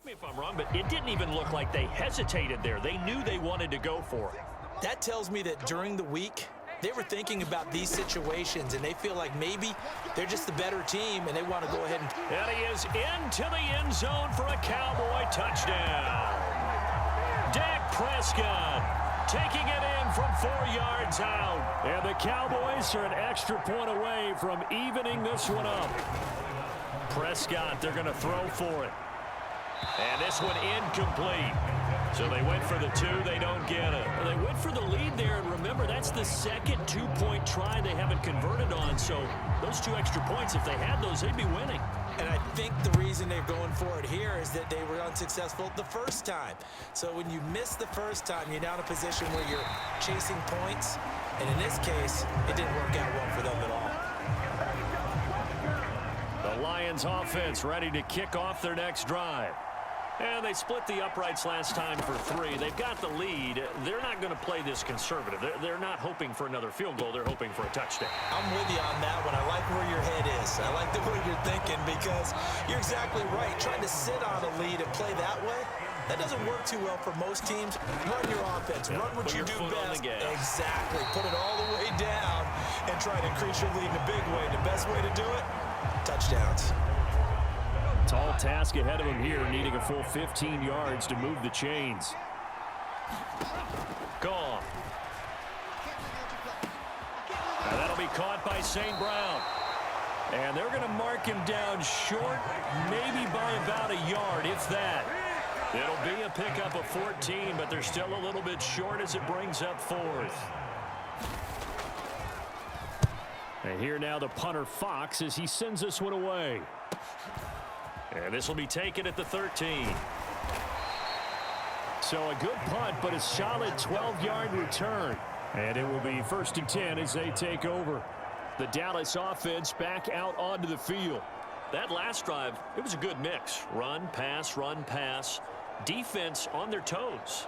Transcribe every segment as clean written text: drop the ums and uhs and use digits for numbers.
Me if I'm wrong, but it didn't even look like they hesitated there. They knew they wanted to go for it. That tells me that during the week, they were thinking about these situations, and they feel like maybe they're just the better team, and they want to go ahead And he is into the end zone for a Cowboy touchdown. Dak Prescott taking it in from 4 yards out. And the Cowboys are an extra point away from evening this one up. Prescott, they're going to throw for it. And this one incomplete. So they went for the 2, they don't get it. Well, they went for the lead there, and remember, that's the second 2-point try they haven't converted on. So those 2 extra points, if they had those, they'd be winning. And I think the reason they're going for it here is that they were unsuccessful the first time. So when you miss the first time, you're now in a position where you're chasing points. And in this case, it didn't work out well for them at all. The Lions offense ready to kick off their next drive. And they split the uprights last time for 3. They've got the lead. They're not going to play this conservative. They're not hoping for another field goal. They're hoping for a touchdown. I'm with you on that one. I like where your head is. I like the way you're thinking because you're exactly right. Trying to sit on a lead and play that way, that doesn't work too well for most teams. Run your offense. Run what you do best. Exactly. Put it all the way down and try to increase your lead in a big way. The best way to do it, touchdowns. Tall task ahead of him here, needing a full 15 yards to move the chains. Gone. And that'll be caught by St. Brown. And they're going to mark him down short, maybe by about a yard, if that. It'll be a pickup of 14, but they're still a little bit short as it brings up 4th. And here now the punter Fox as he sends this one away. And this will be taken at the 13. So a good punt, but a solid 12-yard return. And it will be 1st and 10 as they take over. The Dallas offense back out onto the field. That last drive, it was a good mix. Run, pass, defense on their toes.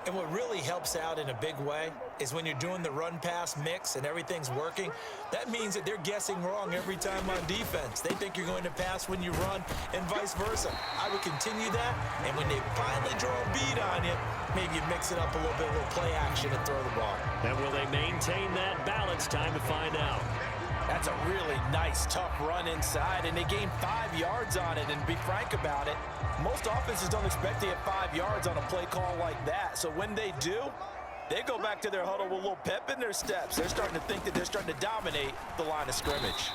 And what really helps out in a big way is when you're doing the run-pass mix and everything's working, that means that they're guessing wrong every time on defense. They think you're going to pass when you run and vice versa. I would continue that, and when they finally draw a bead on you, maybe you mix it up a little bit, a little play action and throw the ball. And will they maintain that balance? Time to find out. That's a really nice, tough run inside, and they gained 5 yards on it. And to be frank about it, most offenses don't expect to get 5 yards on a play call like that. So when they do, they go back to their huddle with a little pep in their steps. They're starting to think that they're starting to dominate the line of scrimmage.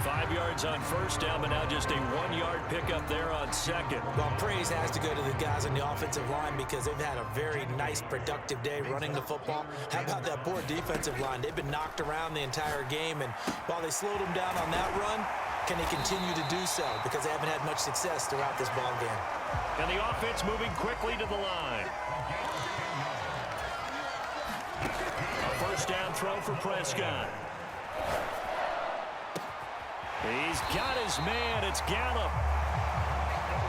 5 yards on 1st down, but now just a 1-yard pickup there on 2nd. Well, praise has to go to the guys on the offensive line because they've had a very nice, productive day running the football. How about that poor defensive line? They've been knocked around the entire game, and while they slowed them down on that run, can they continue to do so? Because they haven't had much success throughout this ball game. And the offense moving quickly to the line. A 1st down throw for Prescott. He's got his man. It's Gallup.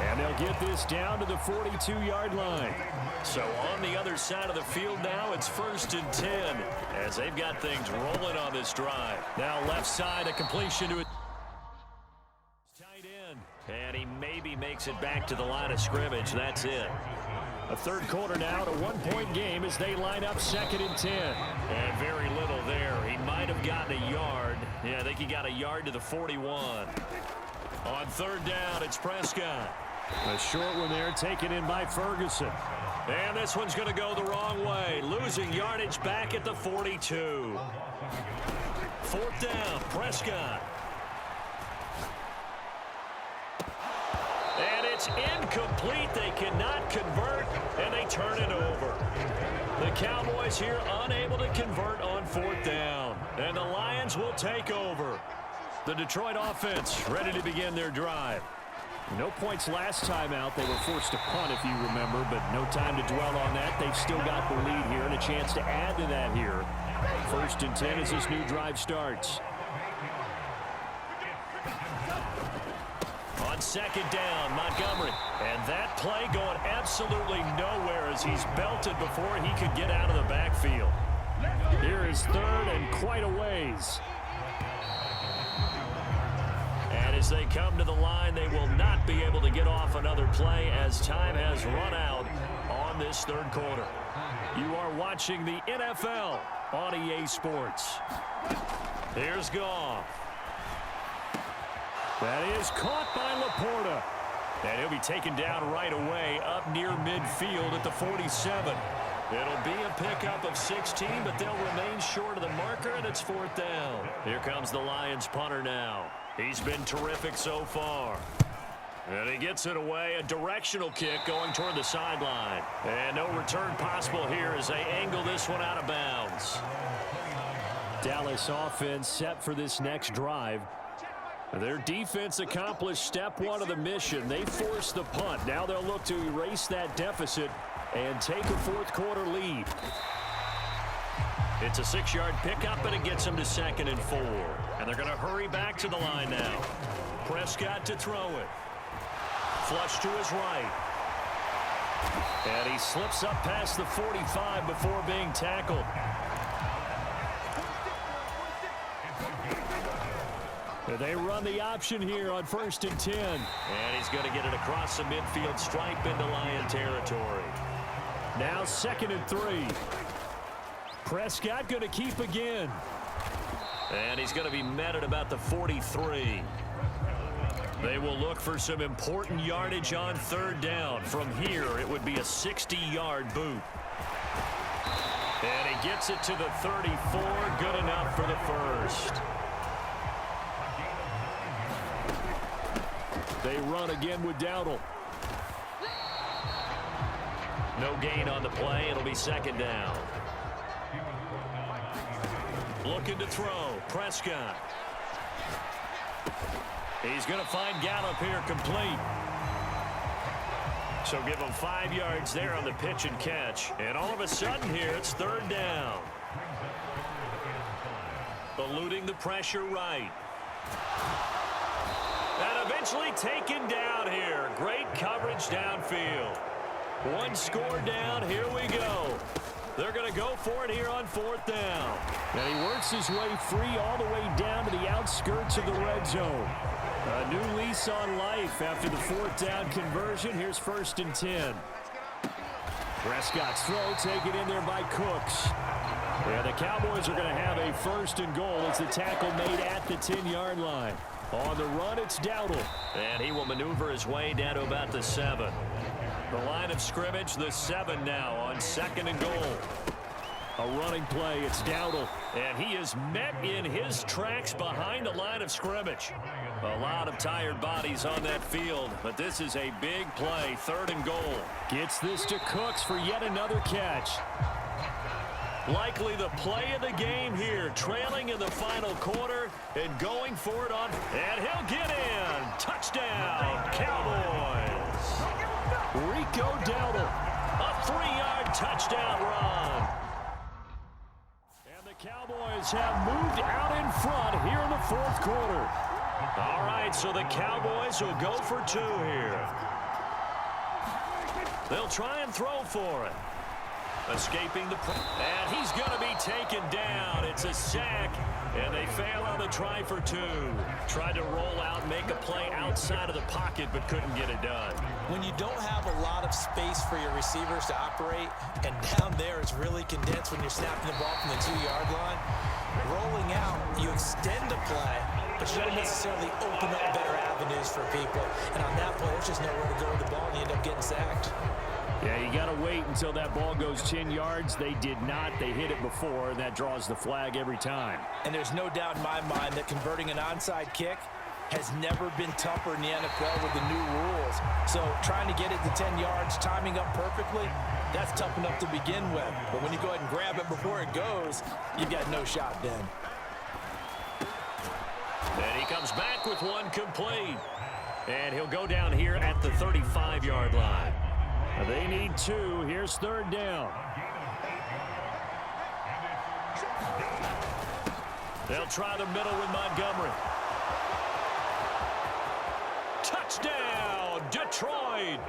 And they'll get this down to the 42-yard line. So on the other side of the field now, it's 1st and 10 as they've got things rolling on this drive. Now left side, a completion to a tight end. And he maybe makes it back to the line of scrimmage. That's it. A 3rd quarter now, a 1-point game as they line up 2nd and 10. And very little there. He might have gotten a yard. Yeah, I think he got a yard to the 41. On 3rd down, it's Prescott. A short one there taken in by Ferguson. And this one's going to go the wrong way. Losing yardage back at the 42. 4th down, Prescott. And it's incomplete. They cannot convert, and they turn it over. The Cowboys here unable to convert on 4th down. And the Lions will take over. The Detroit offense ready to begin their drive. No points last time out. They were forced to punt, if you remember, but no time to dwell on that. They've still got the lead here and a chance to add to that here. 1st and 10 as this new drive starts. On 2nd down, Montgomery. And that play going absolutely nowhere as he's belted before he could get out of the backfield. Here is 3rd and quite a ways. And As they come to the line, they will not be able to get off another play as time has run out on this third quarter. You are watching the NFL on EA Sports. Here's Goff. That is caught by Laporta. And he'll be taken down right away up near midfield at the 47. It'll be a pickup of 16, but they'll remain short of the marker, and it's fourth down. Here comes the Lions punter now. He's been terrific so far. And he gets it away, a directional kick going toward the sideline. And no return possible here as they angle this one out of bounds. Dallas offense set for this next drive. Their defense accomplished step one of the mission. They forced the punt. Now they'll look to erase that deficit and take a fourth quarter lead. It's a 6-yard pickup, and it gets them to 2nd and 4. And they're going to hurry back to the line now. Prescott to throw it. Flush to his right. And he slips up past the 45 before being tackled. They run the option here on 1st and 10. And he's going to get it across the midfield stripe into Lion territory. Now 2nd and 3. Prescott going to keep again. And he's going to be met at about the 43. They will look for some important yardage on 3rd down. From here, it would be a 60-yard boot. And he gets it to the 34. Good enough for the first. They run again with Dowdle. No gain on the play. It'll be 2nd down. Looking to throw. Prescott. He's going to find Gallup here complete. So give him 5 yards there on the pitch and catch. And all of a sudden here, it's 3rd down. Eluding the pressure right. And eventually taken down here. Great coverage downfield. 1 score down. Here we go. They're going to go for it here on 4th down. And he works his way free all the way down to the outskirts of the red zone. A new lease on life after the 4th down conversion. Here's 1st and 10. Prescott's throw taken in there by Cooks. And the Cowboys are going to have a 1st and goal as the tackle made at the 10-yard line. On the run, it's Dowdle. And he will maneuver his way down to about the 7. The line of scrimmage, the 7 now on 2nd and goal. A running play, it's Dowdle. And he is met in his tracks behind the line of scrimmage. A lot of tired bodies on that field, but this is a big play, 3rd and goal. Gets this to Cooks for yet another catch. Likely the play of the game here, trailing in the final quarter and going for it on. And he'll get in. Touchdown, Cowboys. Rico Dowdle, a 3-yard touchdown run. And the Cowboys have moved out in front here in the 4th quarter. All right, so the Cowboys will go for 2 here. They'll try and throw for it. Escaping the and he's going to be taken down. It's a sack, and they fail on the try for 2. Tried to roll out, make a play outside of the pocket, but couldn't get it done. When you don't have a lot of space for your receivers to operate, and down there it's really condensed when you're snapping the ball from the 2-yard line, rolling out, you extend the play, but you don't necessarily open up better avenues for people. And on that play, there's just nowhere to go with the ball, and you end up getting sacked. Yeah, you got to wait until that ball goes 10 yards. They did not. They hit it before, and that draws the flag every time. And there's no doubt in my mind that converting an onside kick has never been tougher in the NFL with the new rules. So trying to get it to 10 yards, timing up perfectly, that's tough enough to begin with. But when you go ahead and grab it before it goes, you've got no shot then. And he comes back with 1 complete. And he'll go down here at the 35-yard line. They need 2. Here's 3rd down. They'll try the middle with Montgomery. Touchdown, Detroit.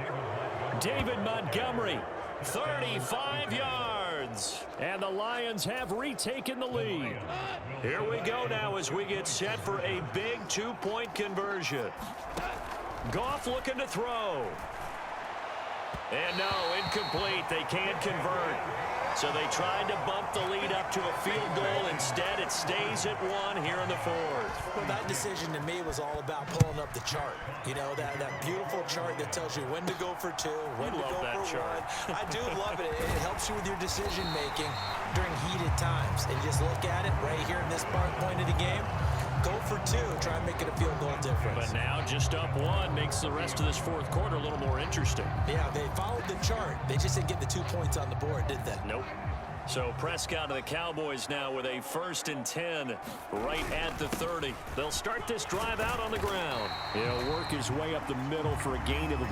David Montgomery, 35 yards. yards. And the Lions have retaken the lead. Here we go now as we get set for a big two-point conversion. Goff looking to throw. And no, incomplete. They can't convert. So they tried to bump the lead up to a field goal. Instead, it stays at 1 here in the fourth. Well, that decision to me was all about pulling up the chart. You know, that beautiful chart that tells you when to go for 2, when to go for 1. I do love it. It helps you with your decision-making during heated times. And just look at it right here in this point of the game. Go for 2, try and make it a field goal difference. But now just up 1 makes the rest of this fourth quarter a little more interesting. Yeah, they followed the chart. They just didn't get the 2 points on the board, did they? Nope. So Prescott to the Cowboys now with a 1st and 10 right at the 30. They'll start this drive out on the ground. He'll work his way up the middle for a gain of about